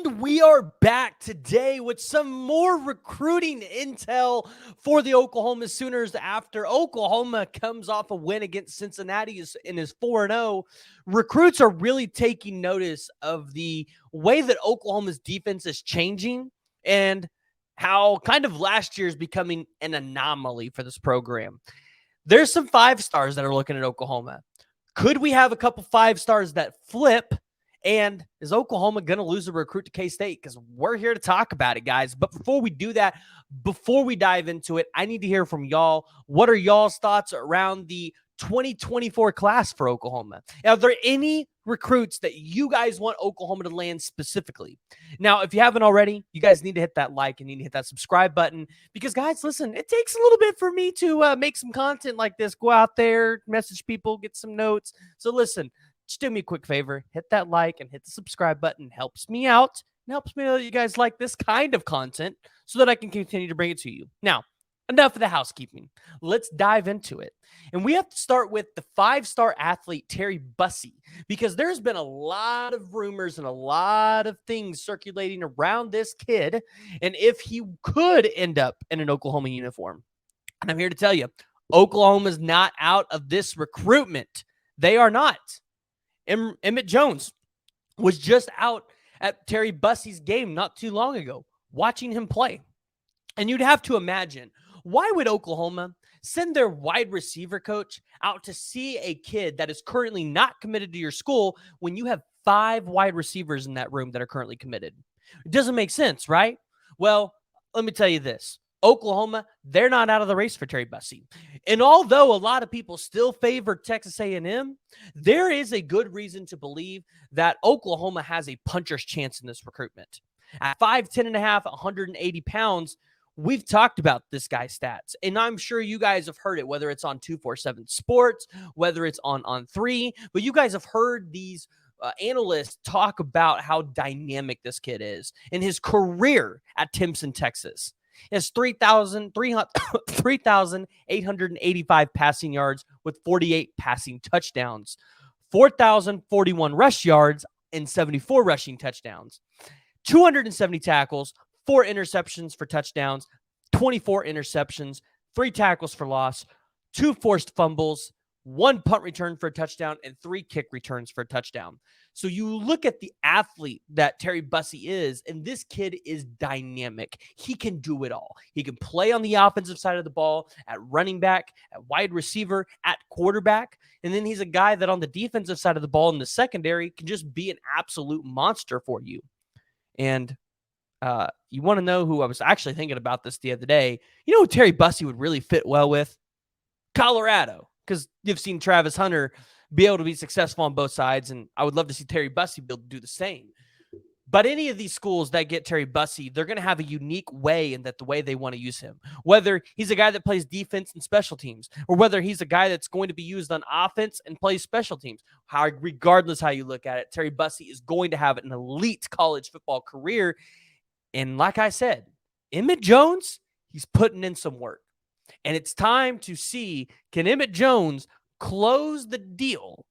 And we are back today with some more recruiting intel for the Oklahoma Sooners after Oklahoma comes off a win against Cincinnati and is 4-0. Recruits are really taking notice of the way that Oklahoma's defense is changing and how kind of last year is becoming an anomaly for this program. There's some 5-stars that are looking at Oklahoma. Could we have a couple 5-stars that flip? And is Oklahoma going to lose a recruit to K-State? Because we're here to talk about it, guys. But before we do that, before we dive into it, I need to hear from y'all. What are y'all's thoughts around the 2024 class for Oklahoma? Are there any recruits that you guys want Oklahoma to land specifically? Now, if you haven't already, you guys need to hit that like and need to hit that subscribe button because, guys, listen, it takes a little bit for me to make some content like this. Go out there, message people, get some notes. So listen, just do me a quick favor, hit that like and hit the subscribe button. It helps me out and helps me know that you guys like this kind of content so that I can continue to bring it to you. Now, enough of the housekeeping. Let's dive into it. And we have to start with the 5-star athlete, Terry Bussey, because there's been a lot of rumors and a lot of things circulating around this kid and if he could end up in an Oklahoma uniform. And I'm here to tell you, Oklahoma's not out of this recruitment. They are not. Emmett Jones was just out at Terry Bussey's game not too long ago, watching him play. And you'd have to imagine, why would Oklahoma send their wide receiver coach out to see a kid that is currently not committed to your school when you have 5 wide receivers in that room that are currently committed? It doesn't make sense, right? Well, let me tell you this. Oklahoma, they're not out of the race for Terry Bussey. And although a lot of people still favor Texas A&M, there is a good reason to believe that Oklahoma has a puncher's chance in this recruitment. At 5'10 and a half, 180 pounds, we've talked about this guy's stats, and I'm sure you guys have heard it, whether it's on 247 Sports, whether it's on 3, but you guys have heard these analysts talk about how dynamic this kid is in his career at Timpson, Texas. He has 3,885 passing yards with 48 passing touchdowns, 4,041 rush yards, and 74 rushing touchdowns, 270 tackles, 4 interceptions for touchdowns, 24 interceptions, 3 tackles for loss, 2 forced fumbles, 1 punt return for a touchdown, and 3 kick returns for a touchdown. So you look at the athlete that Terry Bussey is, and this kid is dynamic. He can do it all. He can play on the offensive side of the ball, at running back, at wide receiver, at quarterback. And then he's a guy that on the defensive side of the ball in the secondary can just be an absolute monster for you. And you want to know who I was actually thinking about this the other day? You know who Terry Bussey would really fit well with? Colorado. Because you've seen Travis Hunter be able to be successful on both sides, and I would love to see Terry Bussey be able to do the same. But any of these schools that get Terry Bussey, they're going to have a unique way in that the way they want to use him. Whether he's a guy that plays defense and special teams, or whether he's a guy that's going to be used on offense and plays special teams. Regardless how you look at it, Terry Bussey is going to have an elite college football career. And like I said, Emmett Jones, he's putting in some work. And it's time to see, can Emmett Jones close the deal?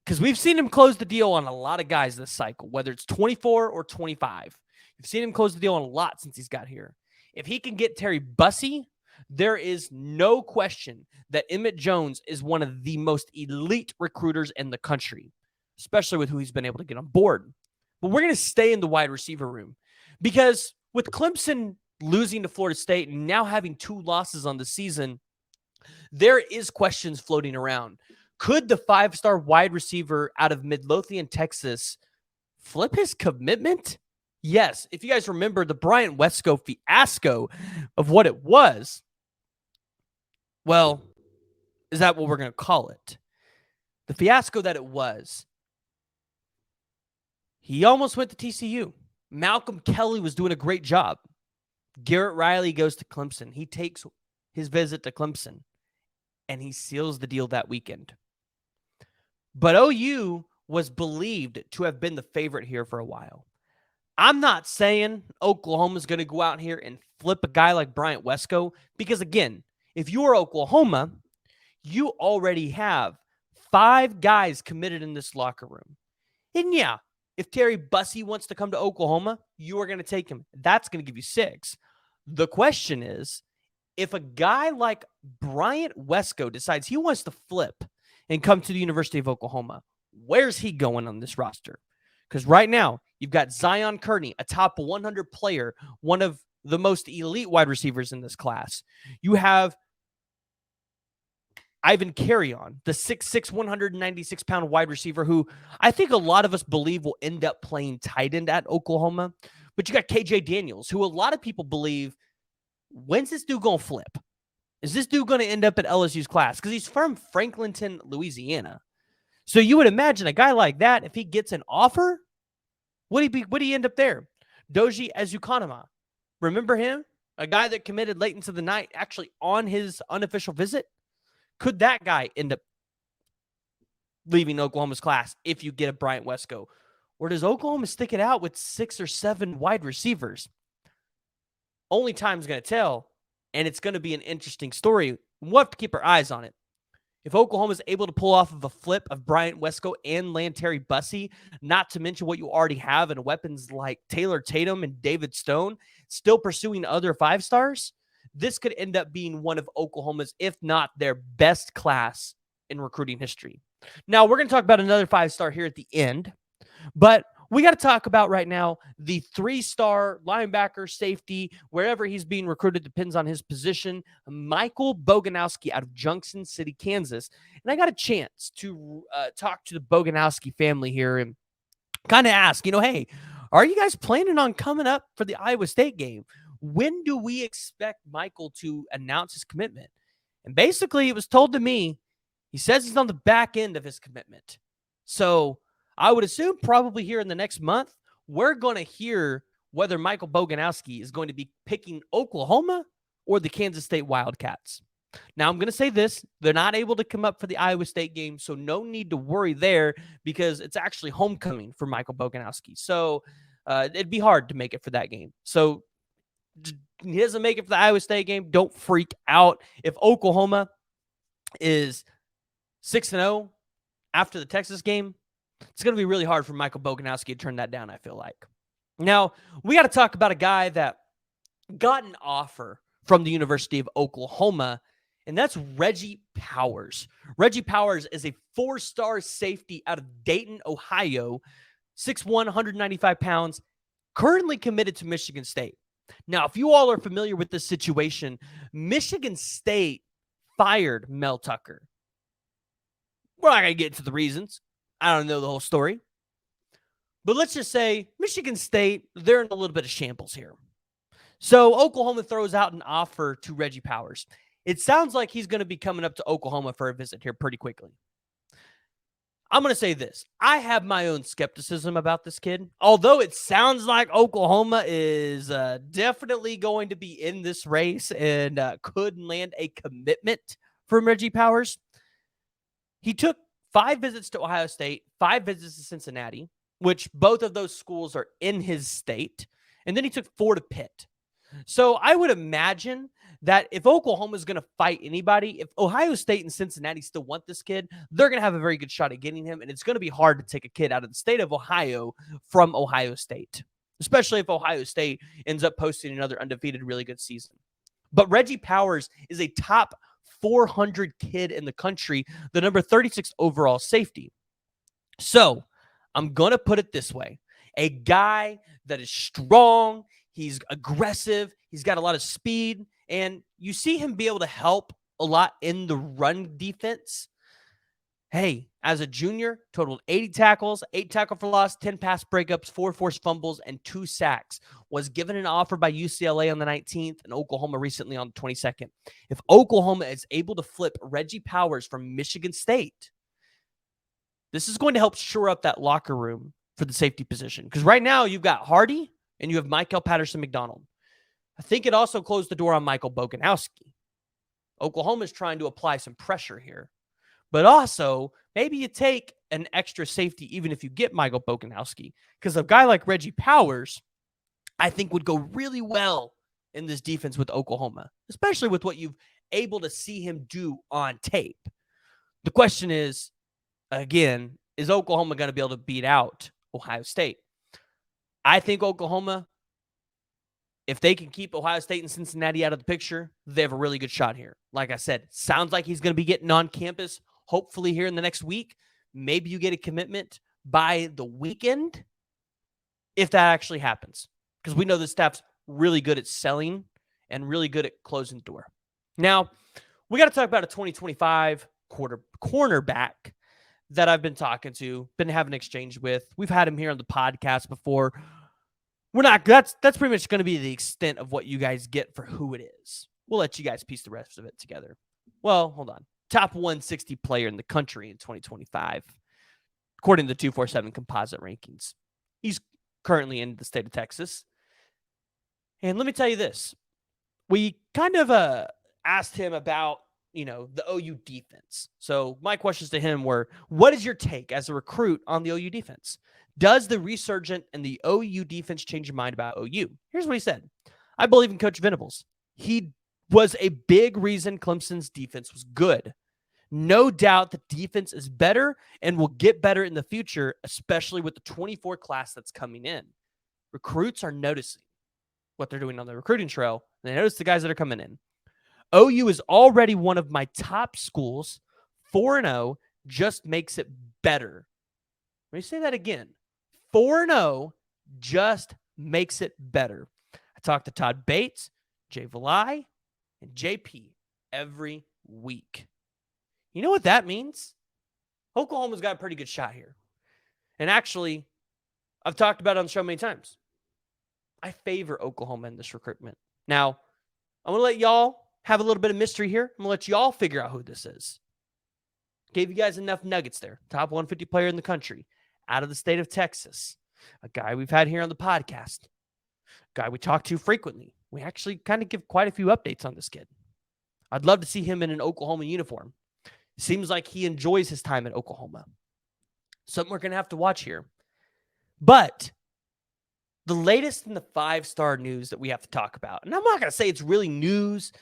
Because we've seen him close the deal on a lot of guys this cycle, whether it's 24 or 25. You've seen him close the deal on a lot since he's got here. If he can get Terry Bussey, there is no question that Emmett Jones is one of the most elite recruiters in the country, especially with who he's been able to get on board. But we're going to stay in the wide receiver room because with Clemson losing to Florida State and now having 2 losses on the season, there is questions floating around. Could the 5-star wide receiver out of Midlothian, Texas, flip his commitment? Yes. If you guys remember the Bryant Wesco fiasco of what it was, well, is that what we're going to call it? The fiasco that it was. He almost went to TCU. Malcolm Kelly was doing a great job. Garrett Riley goes to Clemson. He takes his visit to Clemson, and he seals the deal that weekend. But OU was believed to have been the favorite here for a while. I'm not saying Oklahoma's going to go out here and flip a guy like Bryant Wesco because, again, if you are Oklahoma, you already have 5 guys committed in this locker room. And yeah, If Terry Bussey wants to come to Oklahoma, you are going to take him. That's going to give you 6. The question is, if a guy like Bryant Wesco decides he wants to flip and come to the University of Oklahoma, where's he going on this roster? Because right now, you've got Zion Kearney, a top 100 player, one of the most elite wide receivers in this class. You have Ivan Carrion, the 6'6", 196-pound wide receiver who I think a lot of us believe will end up playing tight end at Oklahoma. But you got KJ Daniels, who a lot of people believe, when's this dude going to flip? Is this dude going to end up at LSU's class? Because he's from Franklinton, Louisiana. So you would imagine a guy like that, if he gets an offer, would he end up there? Doji Ezukanema. Remember him? A guy that committed late into the night, actually on his unofficial visit. Could that guy end up leaving Oklahoma's class if you get a Bryant Wesco? Or does Oklahoma stick it out with 6 or 7 wide receivers? Only time's going to tell, and it's going to be an interesting story. We'll have to keep our eyes on it. If Oklahoma is able to pull off of a flip of Bryant Wesco and land Terry Bussey, not to mention what you already have in weapons like Taylor Tatum and David Stone, still pursuing other 5-stars, this could end up being one of Oklahoma's, if not their best class in recruiting history. Now, we're going to talk about another 5-star here at the end, but we got to talk about right now the 3-star linebacker, safety, wherever he's being recruited, depends on his position, Michael Boganowski out of Junction City, Kansas. And I got a chance to talk to the Boganowski family here and kind of ask, hey, are you guys planning on coming up for the Iowa State game? When do we expect Michael to announce his commitment? And basically, it was told to me, he says he's on the back end of his commitment. So I would assume probably here in the next month, we're going to hear whether Michael Boganowski is going to be picking Oklahoma or the Kansas State Wildcats. Now, I'm going to say this. They're not able to come up for the Iowa State game, so no need to worry there because it's actually homecoming for Michael Boganowski. So it'd be hard to make it for that game. So he doesn't make it for the Iowa State game. Don't freak out. If Oklahoma is 6-0 after the Texas game, it's going to be really hard for Michael Boganowski to turn that down, I feel like. Now, we got to talk about a guy that got an offer from the University of Oklahoma, and that's Reggie Powers. Reggie Powers is a 4-star safety out of Dayton, Ohio, 6'1", 195 pounds, currently committed to Michigan State. Now, if you all are familiar with this situation, Michigan State fired Mel Tucker. We're not going to get into the reasons. I don't know the whole story. But let's just say Michigan State, they're in a little bit of shambles here. So Oklahoma throws out an offer to Reggie Powers. It sounds like he's going to be coming up to Oklahoma for a visit here pretty quickly. I'm going to say this. I have my own skepticism about this kid. Although it sounds like Oklahoma is definitely going to be in this race and could land a commitment from Reggie Powers. He took 5 visits to Ohio State, 5 visits to Cincinnati, which both of those schools are in his state. And then he took 4 to Pitt. So I would imagine that if Oklahoma is going to fight anybody, if Ohio State and Cincinnati still want this kid, they're going to have a very good shot at getting him. And it's going to be hard to take a kid out of the state of Ohio from Ohio State, especially if Ohio State ends up posting another undefeated, really good season. But Reggie Powers is a top 400 kid in the country, the number 36 overall safety. So I'm going to put it this way. A guy that is strong, he's aggressive, he's got a lot of speed, and you see him be able to help a lot in the run defense. Hey, as a junior, totaled 80 tackles, 8 tackle for loss, 10 pass breakups, 4 forced fumbles, and 2 sacks. Was given an offer by UCLA on the 19th and Oklahoma recently on the 22nd. If Oklahoma is able to flip Reggie Powers from Michigan State, this is going to help shore up that locker room for the safety position. Because right now you've got Hardy and you have Michael Patterson-McDonald. I think it also closed the door on Michael Boganowski. Oklahoma is trying to apply some pressure here. But also, maybe you take an extra safety even if you get Michael Boganowski. Because a guy like Reggie Powers, I think, would go really well in this defense with Oklahoma, especially with what you've able to see him do on tape. The question is, again, is Oklahoma going to be able to beat out Ohio State. I think Oklahoma, if they can keep Ohio State and Cincinnati out of the picture, they have a really good shot here. Like I said, sounds like he's going to be getting on campus hopefully here in the next week. Maybe you get a commitment by the weekend if that actually happens, because we know the staff's really good at selling and really good at closing the door. Now, we got to talk about a 2025 cornerback that I've been talking to, been having an exchange with. We've had him here on the podcast before. That's pretty much going to be the extent of what you guys get for who it is. We'll let you guys piece the rest of it together. Well, hold on. Top 160 player in the country in 2025, according to the 247 composite rankings. He's currently in the state of Texas. And let me tell you this. We kind of asked him about, the OU defense. So my questions to him were, what is your take as a recruit on the OU defense? Does the resurgent and the OU defense change your mind about OU? Here's what he said. I believe in Coach Venables. He was a big reason Clemson's defense was good. No doubt the defense is better and will get better in the future, especially with the 24 class that's coming in. Recruits are noticing what they're doing on the recruiting trail. They notice the guys that are coming in. OU is already one of my top schools. 4-0 just makes it better. Let me say that again. 4-0 just makes it better. I talk to Todd Bates, Jay Valai, and JP every week. You know what that means? Oklahoma's got a pretty good shot here. And actually, I've talked about it on the show many times. I favor Oklahoma in this recruitment. Now, I'm going to let y'all have a little bit of mystery here. I'm going to let y'all figure out who this is. Gave you guys enough nuggets there. Top 150 player in the country, out of the state of Texas. A guy we've had here on the podcast. A guy we talk to frequently. We actually kind of give quite a few updates on this kid. I'd love to see him in an Oklahoma uniform. Seems like he enjoys his time at Oklahoma. Something we're going to have to watch here. But the latest in the 5-star news that we have to talk about, and I'm not going to say it's really news,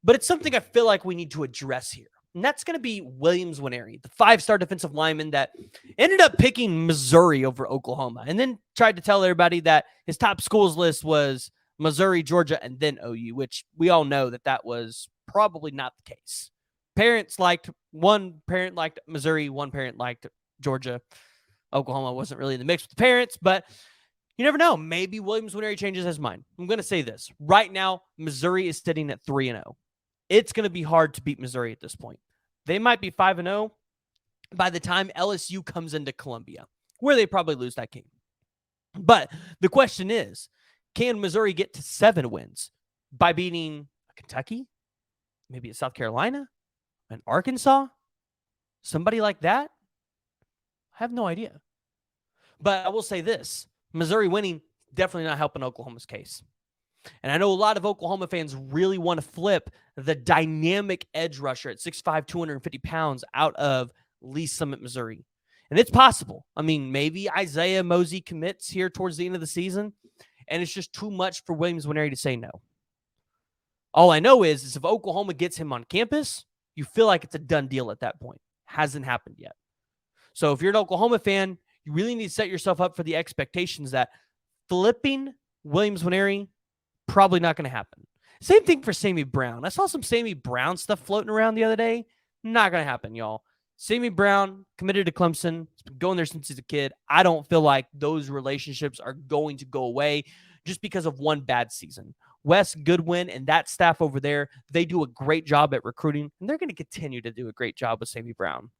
but it's something I feel like we need to address here. And that's going to be Williams Nwaneri, the 5-star defensive lineman that ended up picking Missouri over Oklahoma, and then tried to tell everybody that his top schools list was Missouri, Georgia, and then OU, which we all know that was probably not the case. One parent liked Missouri, one parent liked Georgia. Oklahoma wasn't really in the mix with the parents, but you never know. Maybe Williams Nwaneri changes his mind. I'm going to say this. Right now, Missouri is sitting at 3-0. It's going to be hard to beat Missouri at this point. They might be 5-0 by the time LSU comes into Columbia, where they probably lose that game. But the question is, can Missouri get to 7 wins by beating Kentucky, maybe a South Carolina, an Arkansas, somebody like that? I have no idea. But I will say this. Missouri winning definitely not helping Oklahoma's case. And I know a lot of Oklahoma fans really want to flip the dynamic edge rusher at 6'5", 250 pounds out of Lee Summit, Missouri. And it's possible. I mean, maybe Isaiah Mosey commits here towards the end of the season, and it's just too much for Williams Nwaneri to say no. All I know is if Oklahoma gets him on campus, you feel like it's a done deal at that point. Hasn't happened yet. So if you're an Oklahoma fan, you really need to set yourself up for the expectations that flipping Williams Nwaneri, probably not going to happen. Same thing for Sammy Brown. I saw some Sammy Brown stuff floating around the other day. Not going to happen, y'all. Sammy Brown committed to Clemson. He's been going there since he's a kid. I don't feel like those relationships are going to go away just because of one bad season. Wes Goodwin and that staff over there, they do a great job at recruiting, and they're going to continue to do a great job with Sammy Brown.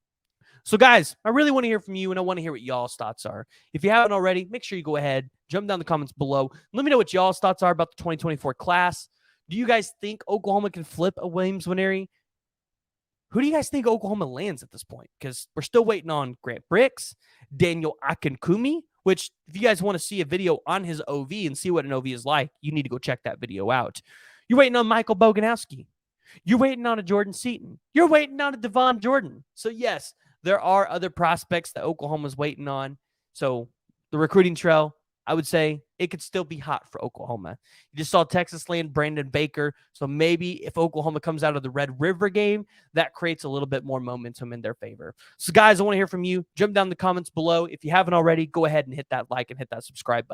So, guys, I really want to hear from you, and I want to hear what y'all's thoughts are. If you haven't already, make sure you go ahead, jump down the comments below. Let me know what y'all's thoughts are about the 2024 class. Do you guys think Oklahoma can flip a Williams Nwaneri? Who do you guys think Oklahoma lands at this point? Because we're still waiting on Grant Bricks, Daniel Akinkumi, which if you guys want to see a video on his OV and see what an OV is like, you need to go check that video out. You're waiting on Michael Boganowski. You're waiting on a Jordan Seaton. You're waiting on a Devon Jordan. So, yes, there are other prospects that Oklahoma's waiting on. So the recruiting trail, I would say it could still be hot for Oklahoma. You just saw Texas land Brandon Baker. So maybe if Oklahoma comes out of the Red River game, that creates a little bit more momentum in their favor. So guys, I want to hear from you. Jump down in the comments below. If you haven't already, go ahead and hit that like and hit that subscribe button.